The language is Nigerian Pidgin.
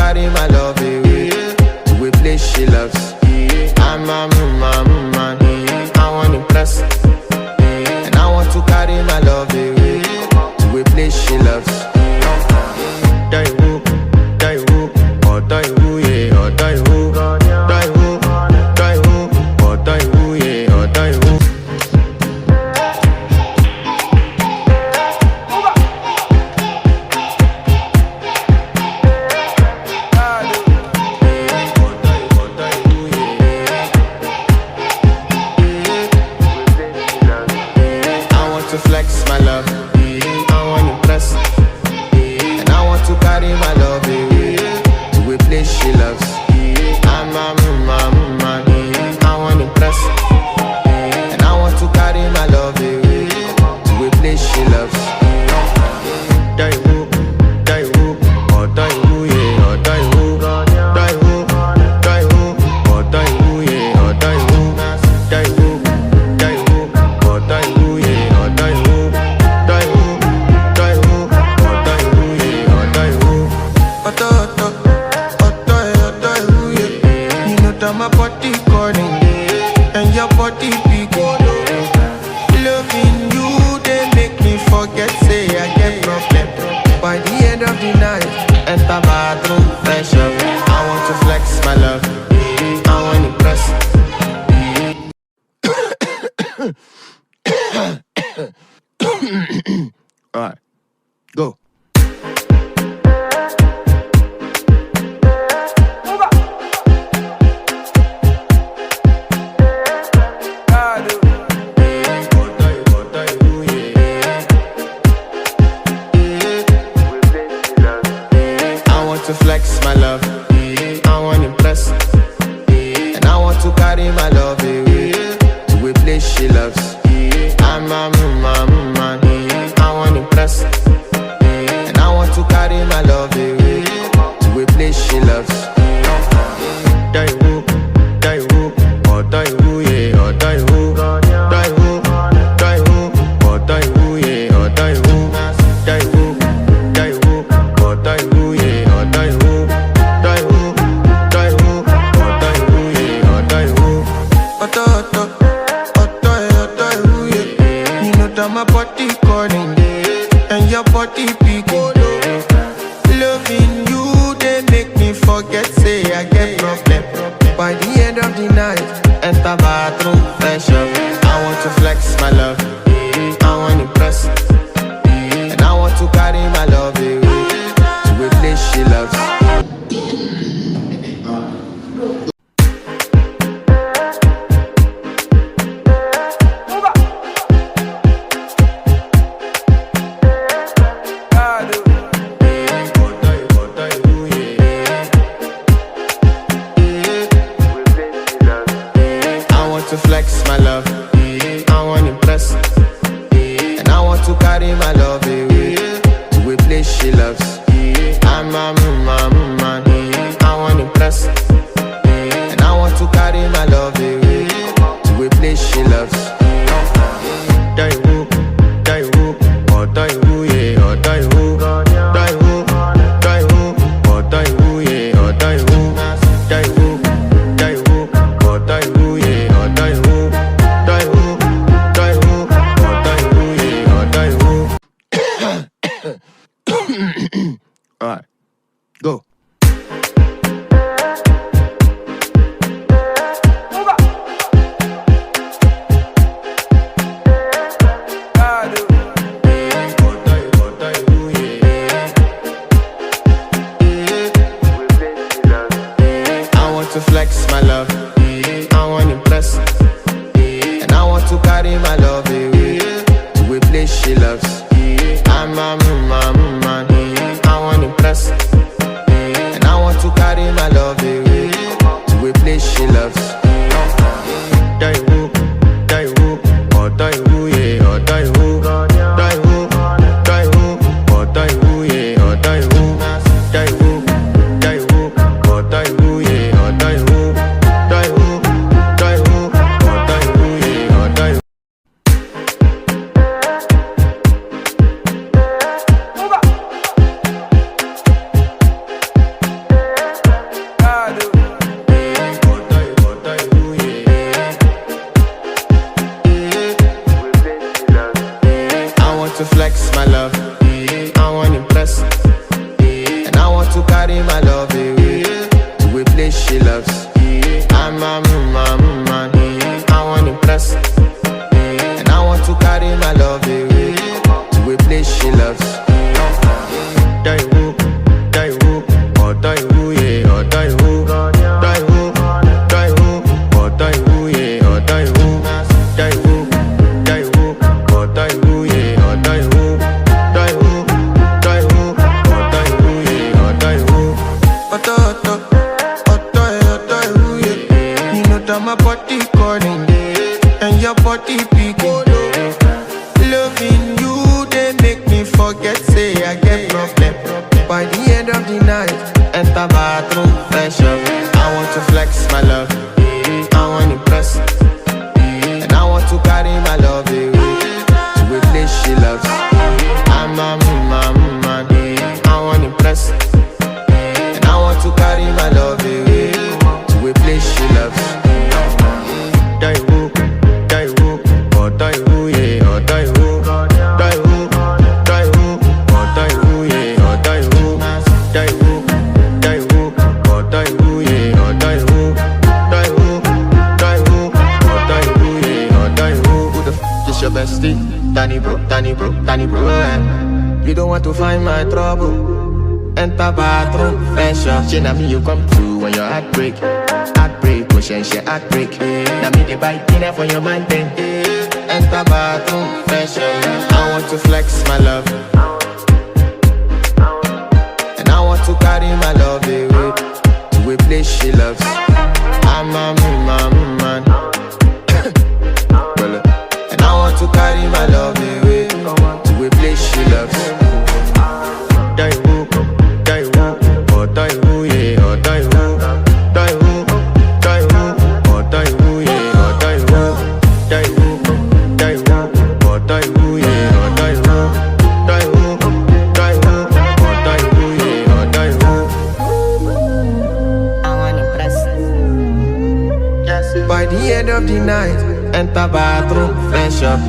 carry my love away to a place she loves. I'm a man, I want to impress, and I want to carry my love away to a place she loves. Die who, or die who, yeah, or die who, die who, or die who, yeah, or die who. To flex my love, I want to impress, and I want to carry my love away to a place she loves. I'm a man, I want to impress, and I want to carry my love away to a place she loves. Die who, or die who, yeah, or die who, die who, or die who, yeah, or die who, die who, or die who, yeah. My body calling, and your body big. Loving you, they make me forget, say I get problem. By the end of the night, enter bathroom, fresh up. I want to flex my love, I want to impress. Alright, go. To flex my love, I want to impress, and I want to carry my love away to a place she loves. I'm a man, I want to impress, and I want to carry my love away to a place she loves. Die who, or die who, yeah, or die who, die who, or die who, yeah, or die who, die who, or die who, yeah. My body calling, and your body big. Loving you, they make me forget, say I get problem. By the end of the night, enter bathroom, fresh up. I want to flex my love, I want to impress, and I want to carry my love away to a place she loves. To flex my love, I want to impress, and I want to carry my love away to a place she loves. I'm a man, I want to impress, and I want to carry my love away to a place she loves. Die who, or die who, yeah, or die who, die who, or die who, yeah, or die who, die who, or die who, yeah. Alright, go. I want to flex my love, I want to impress, and I want to carry my love away to a place she loves. I'm a man, I want to impress, and I want to carry my love away to a place she loves. Die who, or die who, yeah, or die who, die who, or die who, yeah, or die who, die who, or die who, yeah, or die who, die who, or die who, yeah, or die who. enter bathroom, fresh up. I want to flex my love, I want impress, and I want to carry my love away to a place she loves. I'm a man, I want impress, and I want to carry my love away to a place she loves. Die who, or die who, yeah, or die who, die who, die who, or die who, yeah, or die who, die who, die who, or die who, yeah, or die who, die who, die who, or die who, yeah, or die who. Who the f is your bestie? Danny bro, You don't want to find my trouble. Enter bathroom, fresh up. She na me you come through when your heartbreak, ocean she heartbreak. Na me they buy dinner for your man then. Enter bathroom, fresh up. I want to flex my love, and I want to carry my love away to a place she loves. I'm a man, well, and I want to carry my love away to a place she loves. Die who, or die who, yeah, or die who, die who, die who, or die who, yeah, or die who, die who, die who, or die who, yeah, or die who, die who, die who, or die who, yeah, or die who. I want impress. Yes. By the end of the night, enter bathroom, fresh up.